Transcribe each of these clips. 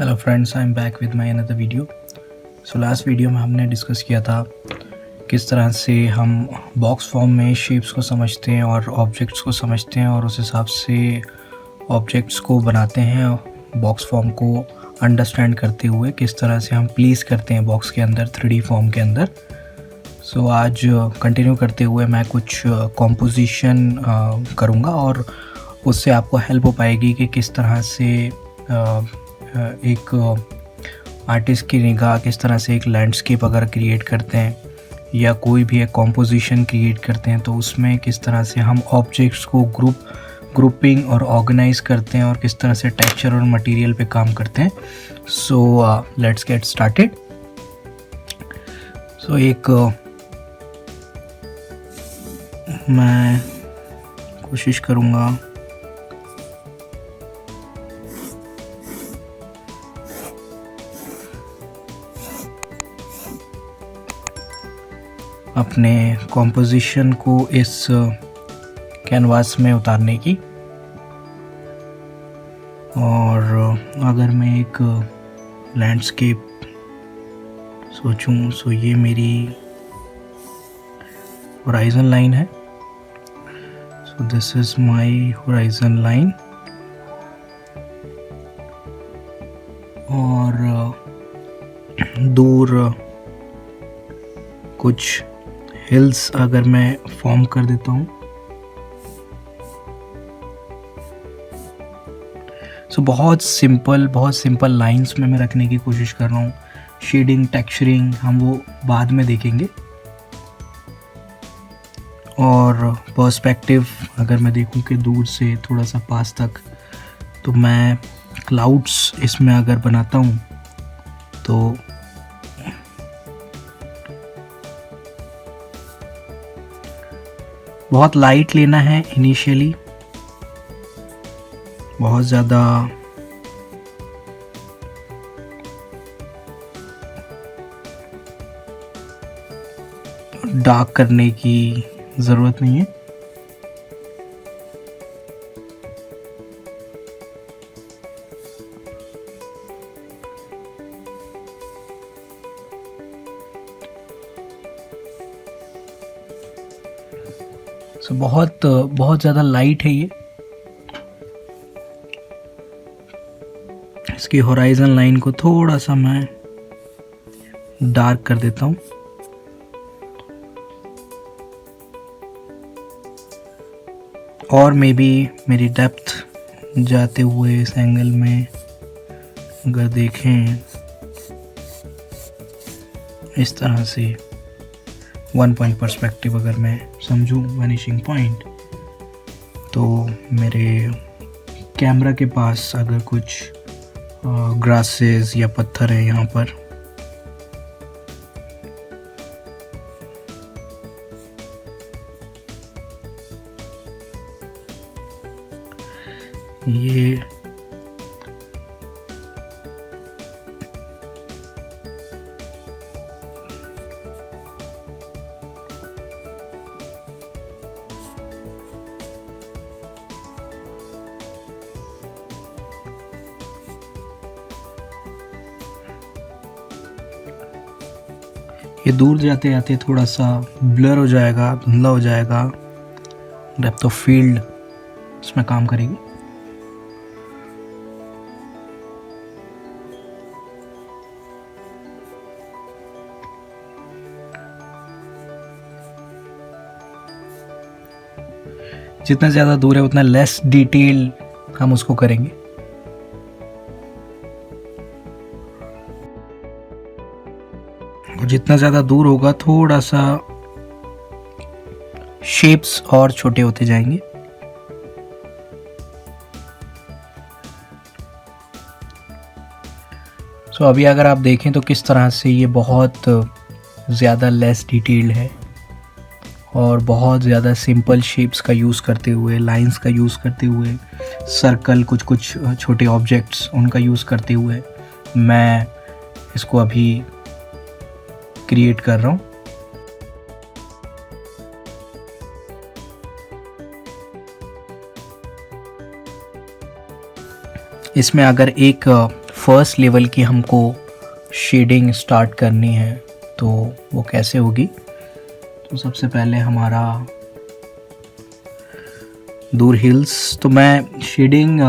Hello friends, I am back with my another video. So last video में हमने discuss किया था किस तरह से हम बॉक्स फॉर्म में शेप्स को समझते हैं और ऑब्जेक्ट्स को समझते हैं और उस हिसाब से ऑब्जेक्ट्स को बनाते हैं। बॉक्स फॉर्म को अंडरस्टैंड करते हुए किस तरह से हम प्लेस करते हैं बॉक्स के अंदर 3D फॉर्म के अंदर। सो आज कंटिन्यू करते हुए मैं कुछ कॉम्पोजिशन करूँगा और उससे आपको हेल्प हो पाएगी कि किस तरह से एक आर्टिस्ट की निगाह किस तरह से एक लैंडस्केप अगर क्रिएट करते हैं या कोई भी एक कॉम्पोजिशन क्रिएट करते हैं तो उसमें किस तरह से हम ऑब्जेक्ट्स को ग्रुपिंग और ऑर्गेनाइज करते हैं और किस तरह से टेक्सचर और मटेरियल पे काम करते हैं। So let's get started. So एक मैं कोशिश करूँगा अपने कॉम्पोजिशन को इस कैनवास में उतारने की। और अगर मैं एक लैंडस्केप सोचूं सो ये मेरी होराइजन लाइन है। So this is my horizon line और दूर कुछ हिल्स अगर मैं फॉर्म कर देता हूँ। सो बहुत सिंपल लाइंस में मैं रखने की कोशिश कर रहा हूँ। शेडिंग टेक्सचरिंग हम वो बाद में देखेंगे। और पर्सपेक्टिव अगर मैं देखूँ कि दूर से थोड़ा सा पास तक, तो मैं क्लाउड्स इसमें अगर बनाता हूँ तो बहुत लाइट लेना है इनिशियली, बहुत ज़्यादा डार्क करने की ज़रूरत नहीं है। सो बहुत ज़्यादा लाइट है ये। इसकी होराइजन लाइन को थोड़ा सा मैं डार्क कर देता हूँ। और मे बी मेरी डेप्थ जाते हुए इस एंगल में अगर देखें इस तरह से 1 पॉइंट पर्सपेक्टिव अगर मैं समझूं वैनिशिंग पॉइंट, तो मेरे कैमरा के पास अगर कुछ ग्रासेस या पत्थर है यहाँ पर, ये ये दूर जाते जाते थोड़ा सा ब्लर हो जाएगा, धुंधला हो जाएगा। डेप्थ ऑफ फील्ड इसमें काम करेगी। जितना ज़्यादा दूर है उतना लेस डिटेल हम उसको करेंगे। और जितना ज़्यादा दूर होगा थोड़ा सा शेप्स और छोटे होते जाएंगे। सो अभी अगर आप देखें तो किस तरह से ये बहुत ज़्यादा लेस डिटेल्ड है और बहुत ज़्यादा सिंपल शेप्स का यूज़ करते हुए, लाइंस का यूज़ करते हुए, सर्कल कुछ छोटे ऑब्जेक्ट्स उनका यूज़ करते हुए मैं इसको अभी क्रिएट कर रहा हूँ। इसमें अगर एक फर्स्ट लेवल की हमको शेडिंग स्टार्ट करनी है तो वो कैसे होगी। तो सबसे पहले हमारा दूर हिल्स, तो मैं शेडिंग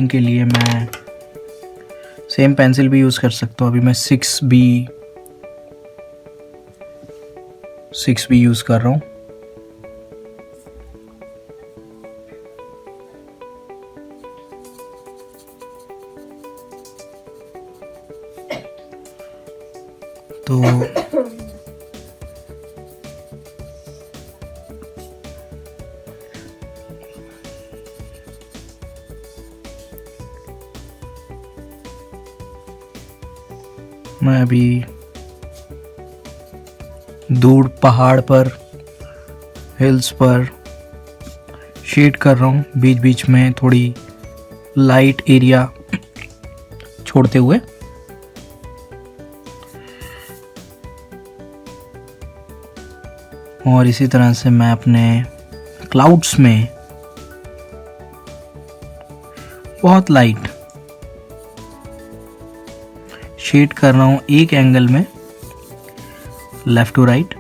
के लिए मैं सेम पेंसिल भी यूज़ कर सकता हूँ। अभी मैं 6B यूज़ कर रहा हूँ। तो मैं अभी दूर पहाड़ पर, हिल्स पर शेड कर रहा हूँ, बीच बीच में थोड़ी लाइट एरिया छोड़ते हुए। और इसी तरह से मैं अपने क्लाउड्स में बहुत लाइट शेड कर रहा हूँ एक एंगल में, लेफ्ट टू राइट।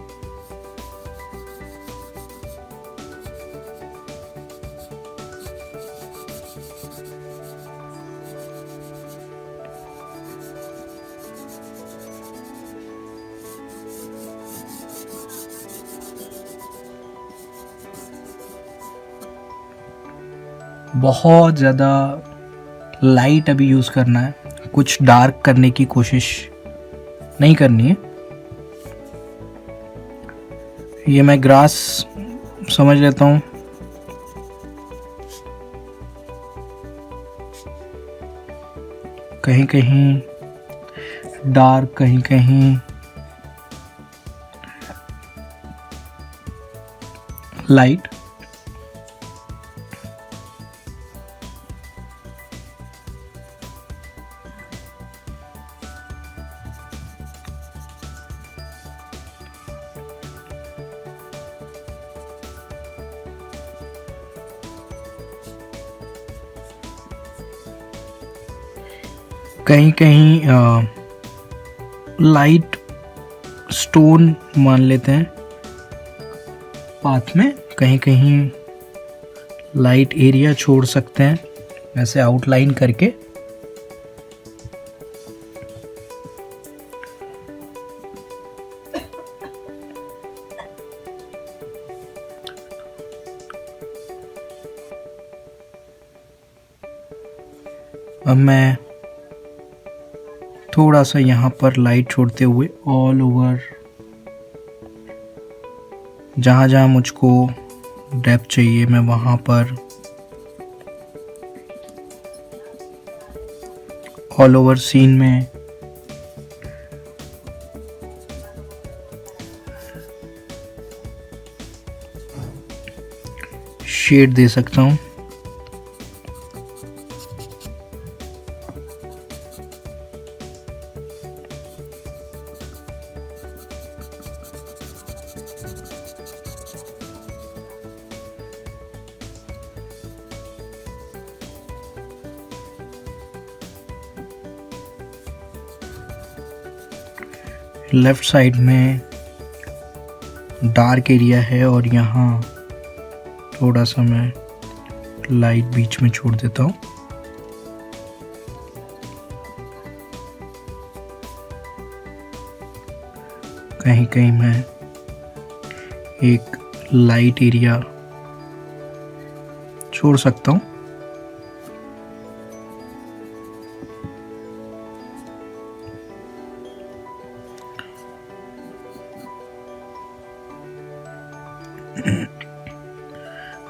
बहुत ज़्यादा लाइट अभी यूज़ करना है, कुछ डार्क करने की कोशिश नहीं करनी है। ये मैं ग्रास समझ लेता हूँ। कहीं कहीं डार्क, कहीं कहीं लाइट। कहीं कहीं लाइट स्टोन मान लेते हैं पाथ में, कहीं कहीं लाइट एरिया छोड़ सकते हैं ऐसे आउटलाइन करके। अब मैं थोड़ा सा यहाँ पर लाइट छोड़ते हुए ऑल ओवर, जहाँ जहाँ मुझको डेप्थ चाहिए मैं वहाँ पर ऑल ओवर सीन में शेड दे सकता हूँ। लेफ्ट साइड में डार्क एरिया है और यहाँ थोड़ा सा मैं लाइट बीच में छोड़ देता हूँ। कहीं कहीं मैं एक लाइट एरिया छोड़ सकता हूँ।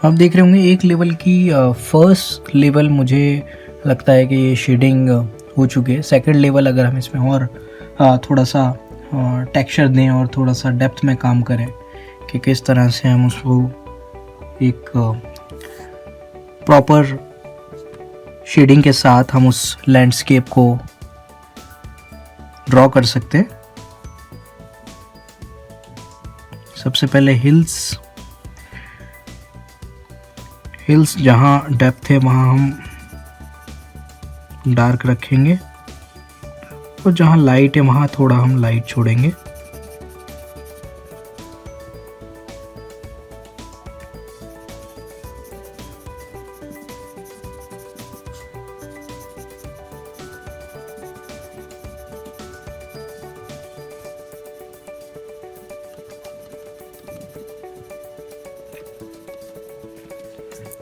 आप देख रहे होंगे एक लेवल की फर्स्ट लेवल मुझे लगता है कि ये शेडिंग हो चुकी है। सेकंड लेवल अगर हम इसमें और थोड़ा सा टेक्सचर दें और थोड़ा सा डेप्थ में काम करें कि किस तरह से हम उसको एक प्रॉपर शेडिंग के साथ हम उस लैंडस्केप को ड्रॉ कर सकते हैं। सबसे पहले हिल्स हिल्स जहाँ डेप्थ है वहाँ हम डार्क रखेंगे और जहाँ लाइट है वहाँ थोड़ा हम लाइट छोड़ेंगे।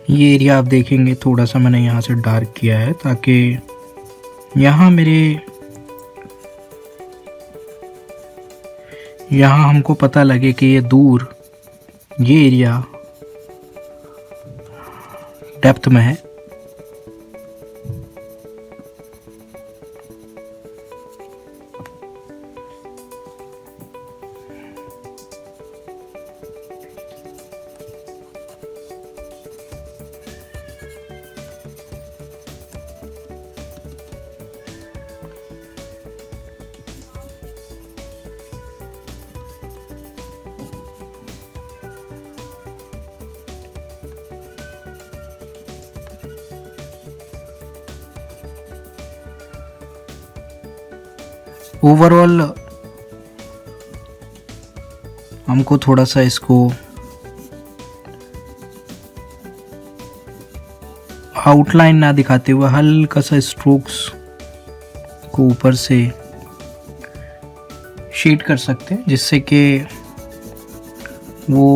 ये एरिया आप देखेंगे थोड़ा सा मैंने यहाँ से डार्क किया है ताकि यहाँ हमको पता लगे कि ये दूर ये एरिया डेप्थ में है। ओवरऑल हमको थोड़ा सा इसको आउटलाइन ना दिखाते हुए हल्का सा स्ट्रोक्स को ऊपर से शेड कर सकते हैं जिससे कि वो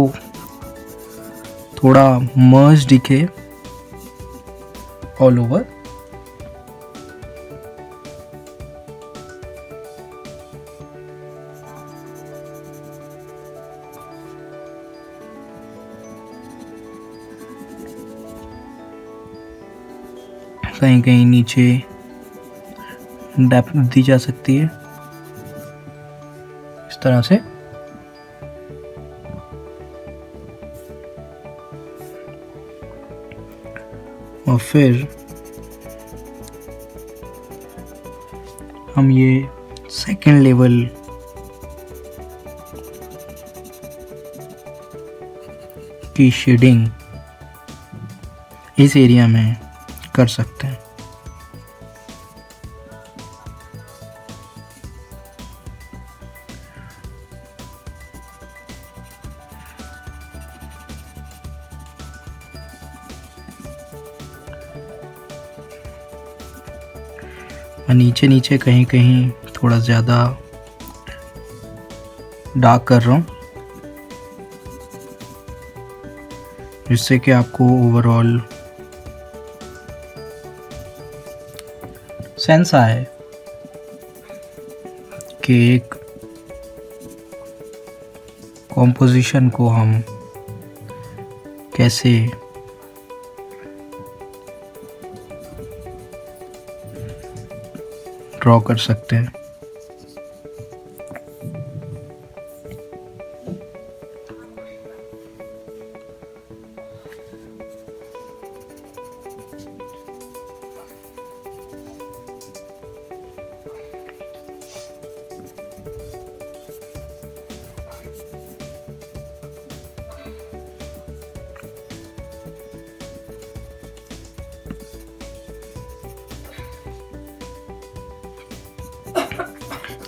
थोड़ा मर्ज दिखे ऑल ओवर। कहीं कहीं नीचे डेप्थ दी जा सकती है इस तरह से। और फिर हम ये सेकेंड लेवल की शेडिंग इस एरिया में कर सकते हैं। मैं नीचे नीचे कहीं कहीं थोड़ा ज़्यादा डार्क कर रहा हूँ जिससे कि आपको ओवरऑल सेंस आए कि एक कॉम्पोजिशन को हम कैसे ड्रॉ कर सकते हैं।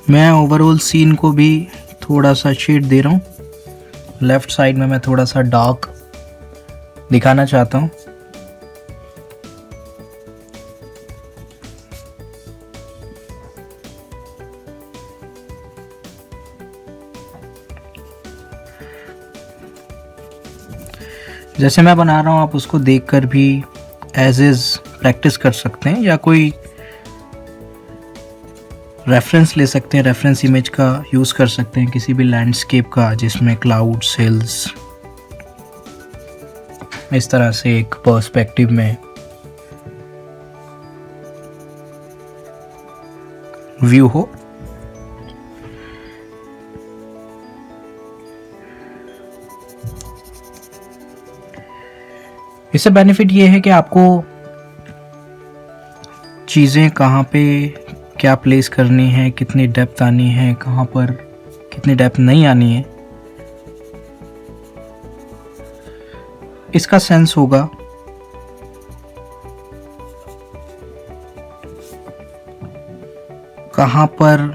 मैं ओवरऑल सीन को भी थोड़ा सा शेड दे रहा हूँ। लेफ्ट साइड में मैं थोड़ा सा डार्क दिखाना चाहता हूँ। जैसे मैं बना रहा हूँ आप उसको देखकर भी एज इज प्रैक्टिस कर सकते हैं या कोई रेफरेंस ले सकते हैं, रेफरेंस इमेज का यूज़ कर सकते हैं किसी भी लैंडस्केप का जिसमें क्लाउड्स, हिल्स इस तरह से एक पर्सपेक्टिव में व्यू हो। इससे बेनिफिट ये है कि आपको चीज़ें कहाँ पे क्या प्लेस करनी है, कितनी डेप्थ आनी है, कहाँ पर कितनी डेप्थ नहीं आनी है, इसका सेंस होगा कहाँ पर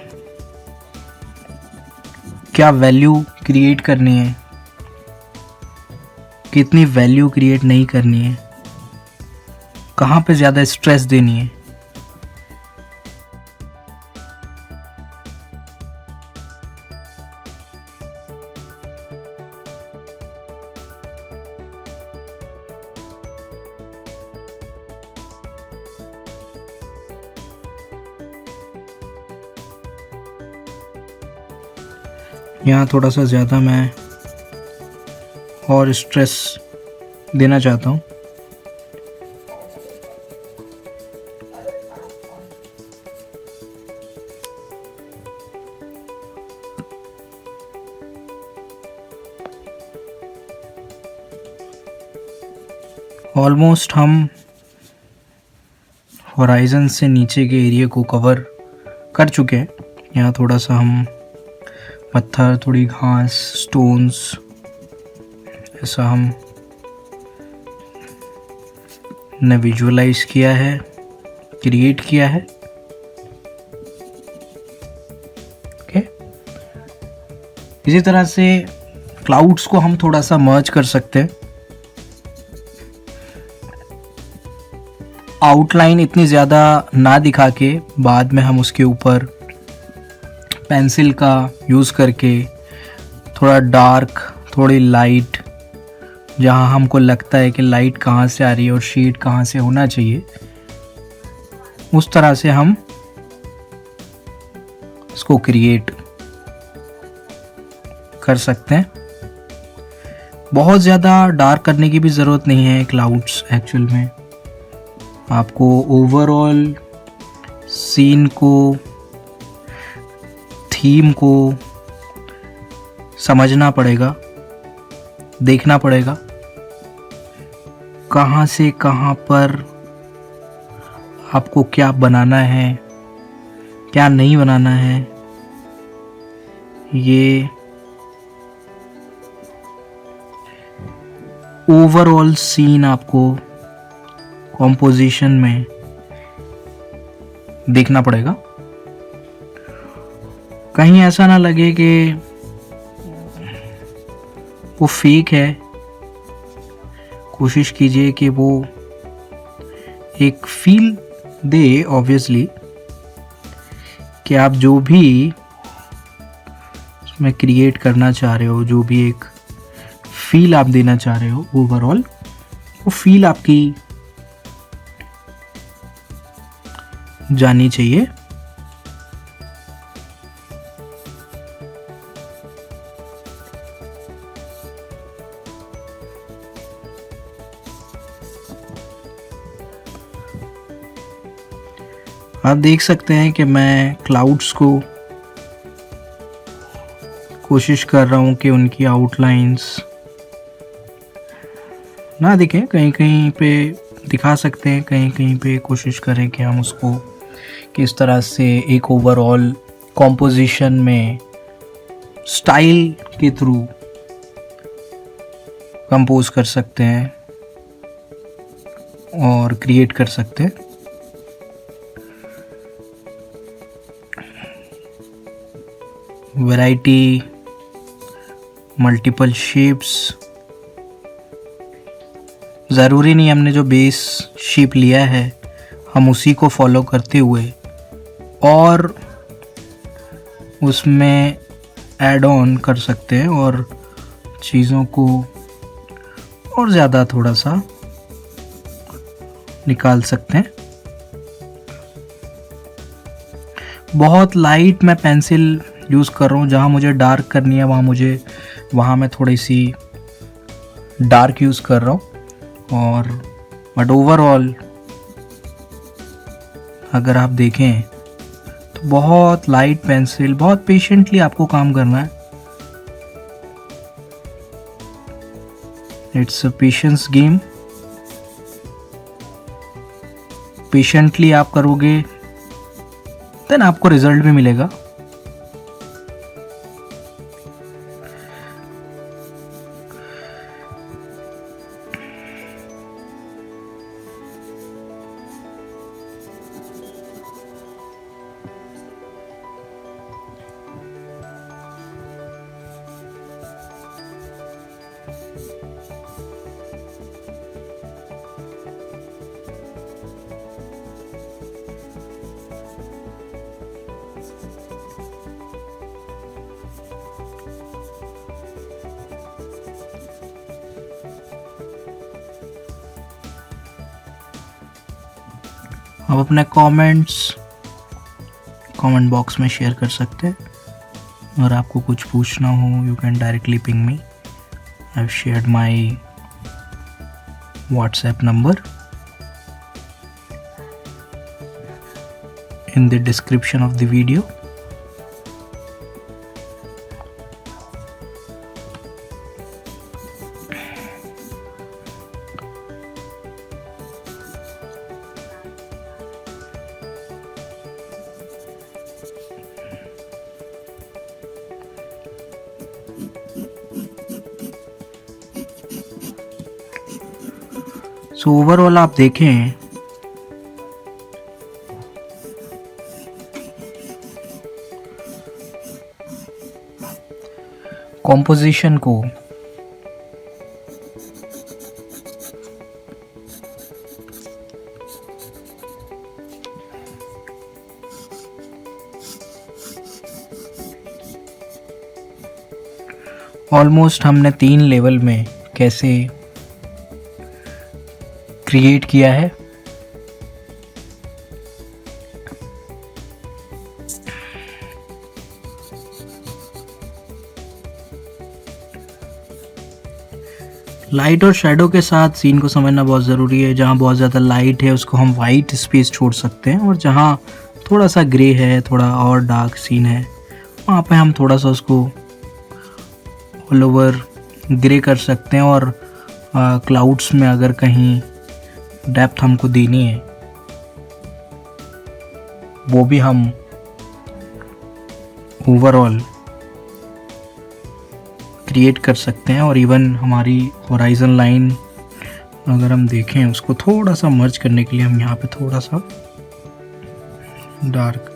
क्या वैल्यू क्रिएट करनी है, कितनी वैल्यू क्रिएट नहीं करनी है, कहाँ पे ज़्यादा स्ट्रेस देनी है। यहाँ थोड़ा सा ज़्यादा मैं और स्ट्रेस देना चाहता हूँ। ऑलमोस्ट हम होराइजन से नीचे के एरिया को कवर कर चुके हैं। यहाँ थोड़ा सा हम पत्थर, थोड़ी घास, स्टोन्स, ऐसा हम ने विजुअलाइज किया है, क्रिएट किया है। ओके, इसी तरह से क्लाउड्स को हम थोड़ा सा मर्ज कर सकते हैं। आउटलाइन इतनी ज़्यादा ना दिखा के बाद में हम उसके ऊपर पेंसिल का यूज़ करके थोड़ा डार्क, थोड़ी लाइट, जहाँ हमको लगता है कि लाइट कहाँ से आ रही है और शेड कहाँ से होना चाहिए, उस तरह से हम इसको क्रिएट कर सकते हैं। बहुत ज़्यादा डार्क करने की भी ज़रूरत नहीं है क्लाउड्स। एक्चुअल में आपको ओवरऑल सीन को, थीम को समझना पड़ेगा, देखना पड़ेगा कहाँ से कहाँ पर आपको क्या बनाना है, क्या नहीं बनाना है। ये ओवरऑल सीन आपको कॉम्पोजिशन में देखना पड़ेगा। कहीं ऐसा ना लगे कि वो फेक है। कोशिश कीजिए कि वो एक फील दे, ऑब्वियसली, कि आप जो भी उसमें क्रिएट करना चाह रहे हो, जो भी एक फील आप देना चाह रहे हो, ओवरऑल वो फील आपकी जानी चाहिए। आप देख सकते हैं कि मैं क्लाउड्स को कोशिश कर रहा हूँ कि उनकी आउटलाइंस ना दिखें। कहीं कहीं पे दिखा सकते हैं, कहीं कहीं पे कोशिश करें कि हम उसको किस तरह से एक ओवरऑल कॉम्पोजिशन में स्टाइल के थ्रू कंपोज कर सकते हैं और क्रिएट कर सकते हैं। वैरायटी, मल्टीपल शेप्स, ज़रूरी नहीं हमने जो बेस शेप लिया है हम उसी को फॉलो करते हुए और उसमें ऐड ऑन कर सकते हैं और चीज़ों को और ज़्यादा थोड़ा सा निकाल सकते हैं। बहुत लाइट मैं पेंसिल यूज़ कर रहा हूँ। जहाँ मुझे डार्क करनी है वहाँ मैं थोड़ी सी डार्क यूज़ कर रहा हूँ। और बट ओवरऑल अगर आप देखें तो बहुत लाइट पेंसिल, बहुत पेशेंटली आपको काम करना है। It's a patience game. Patiently आप करोगे देन आपको रिजल्ट भी मिलेगा। आप अपने कमेंट बॉक्स में शेयर कर सकते हैं। अगर आपको कुछ पूछना हो you can directly ping me. I have shared my WhatsApp number in the description of the video. So overall आप देखें कॉम्पोजिशन को ऑलमोस्ट हमने 3 लेवल में कैसे क्रिएट किया है। लाइट और शेडो के साथ सीन को समझना बहुत ज़रूरी है। जहाँ बहुत ज़्यादा लाइट है उसको हम वाइट स्पेस छोड़ सकते हैं, और जहाँ थोड़ा सा ग्रे है, थोड़ा और डार्क सीन है, वहाँ पे हम थोड़ा सा उसको ऑल ओवर ग्रे कर सकते हैं। और क्लाउड्स में अगर कहीं डेप्थ हमको देनी है वो भी हम ओवरऑल क्रिएट कर सकते हैं। और इवन हमारी होराइजन लाइन अगर हम देखें उसको थोड़ा सा मर्ज करने के लिए हम यहाँ पे थोड़ा सा डार्क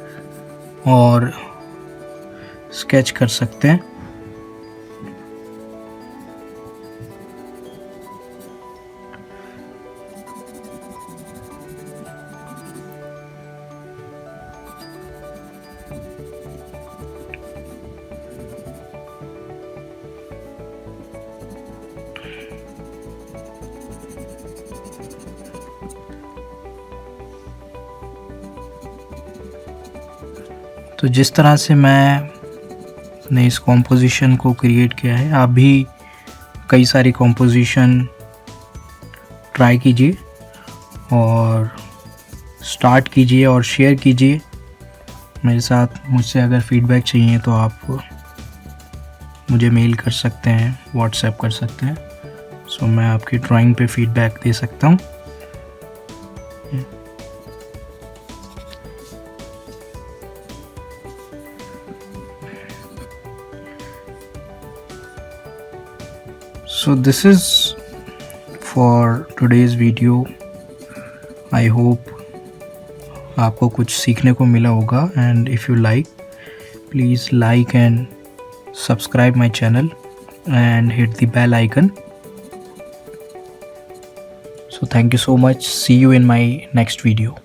और स्केच कर सकते हैं। तो जिस तरह से मैंने इस कॉम्पोजिशन को क्रिएट किया है, आप भी कई सारी कॉम्पोजिशन ट्राई कीजिए और स्टार्ट कीजिए और शेयर कीजिए मेरे साथ। मुझसे अगर फीडबैक चाहिए तो आप मुझे मेल कर सकते हैं, व्हाट्सएप कर सकते हैं। सो मैं आपकी ड्राइंग पे फीडबैक दे सकता हूँ। So this is for today's video. I hope आपको कुछ सीखने को मिला होगा, and if you like, please like and subscribe my channel and hit the bell icon. So thank you so much. See you in my next video.